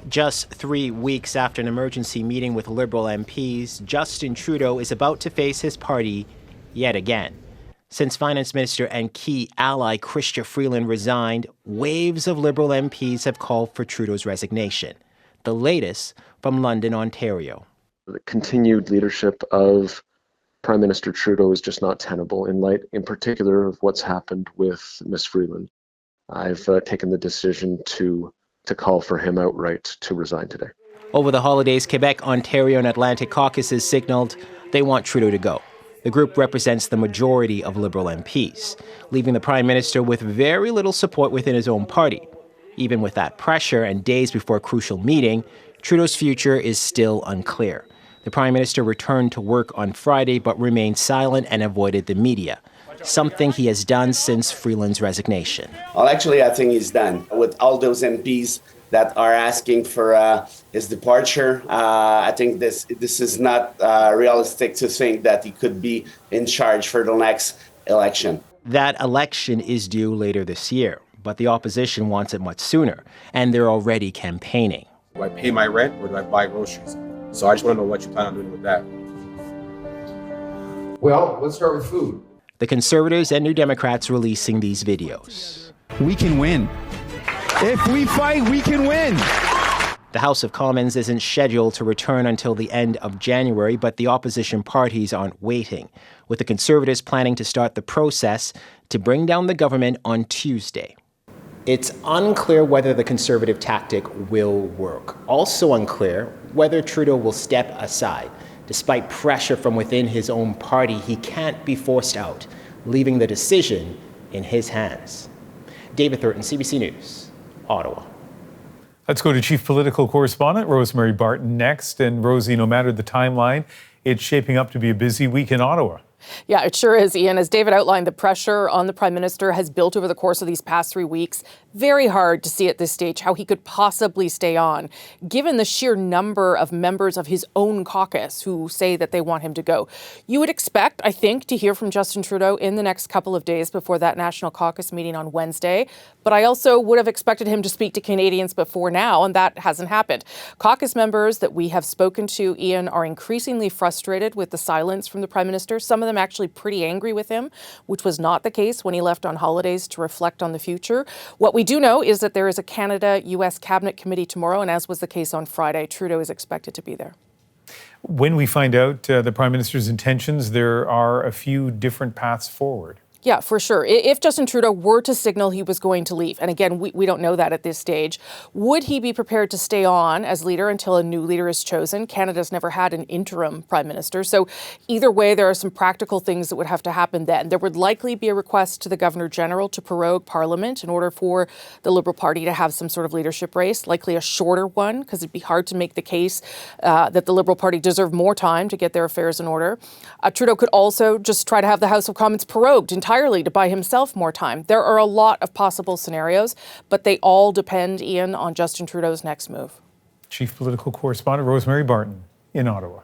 Just 3 weeks after an emergency meeting with Liberal MPs, Justin Trudeau is about to face his party yet again. Since Finance Minister and key ally Chrystia Freeland resigned, waves of Liberal MPs have called for Trudeau's resignation. The latest from London, Ontario. The continued leadership of Prime Minister Trudeau is just not tenable in light, in particular, of what's happened with Ms. Freeland. I've taken the decision to call for him outright to resign today. Over the holidays, Quebec, Ontario, and Atlantic caucuses signaled they want Trudeau to go. The group represents the majority of Liberal MPs, leaving the Prime Minister with very little support within his own party. Even with that pressure and days before a crucial meeting, Trudeau's future is still unclear. The Prime Minister returned to work on Friday but remained silent and avoided the media, something he has done since Freeland's resignation. Well, actually, I think he's done. With all those MPs that are asking for his departure, I think this is not realistic to think that he could be in charge for the next election. That election is due later this year, but the opposition wants it much sooner, and they're already campaigning. Do I pay my rent or do I buy groceries? So I just want to know what you plan on doing with that. Well, let's start with food. The Conservatives and New Democrats releasing these videos. We can win. If we fight, we can win. The House of Commons isn't scheduled to return until the end of January, but the opposition parties aren't waiting, with the Conservatives planning to start the process to bring down the government on Tuesday. It's unclear whether the Conservative tactic will work. Also unclear whether Trudeau will step aside. Despite pressure from within his own party, he can't be forced out, leaving the decision in his hands. David Thurton, CBC News, Ottawa. Let's go to Chief Political Correspondent Rosemary Barton next. And Rosie, no matter the timeline, it's shaping up to be a busy week in Ottawa. Yeah, it sure is, Ian. As David outlined, the pressure on the Prime Minister has built over the course of these past 3 weeks. Very hard to see at this stage how he could possibly stay on, given the sheer number of members of his own caucus who say that they want him to go. You would expect, I think, to hear from Justin Trudeau in the next couple of days before that National Caucus meeting on Wednesday. But I also would have expected him to speak to Canadians before now, and that hasn't happened. Caucus members that we have spoken to, Ian, are increasingly frustrated with the silence from the Prime Minister. Some of them actually pretty angry with him, which was not the case when he left on holidays to reflect on the future. What we do know is that there is a Canada-US Cabinet Committee tomorrow, and as was the case on Friday, Trudeau is expected to be there. When we find out the Prime Minister's intentions, there are a few different paths forward. Yeah, for sure. If Justin Trudeau were to signal he was going to leave, and again, we don't know that at this stage, would he be prepared to stay on as leader until a new leader is chosen? Canada's never had an interim prime minister. So either way, there are some practical things that would have to happen then. There would likely be a request to the Governor General to prorogue Parliament in order for the Liberal Party to have some sort of leadership race, likely a shorter one, because it'd be hard to make the case that the Liberal Party deserved more time to get their affairs in order. Trudeau could also just try to have the House of Commons prorogued entirely to buy himself more time. There are a lot of possible scenarios, but they all depend, Ian, on Justin Trudeau's next move. Chief Political Correspondent Rosemary Barton in Ottawa.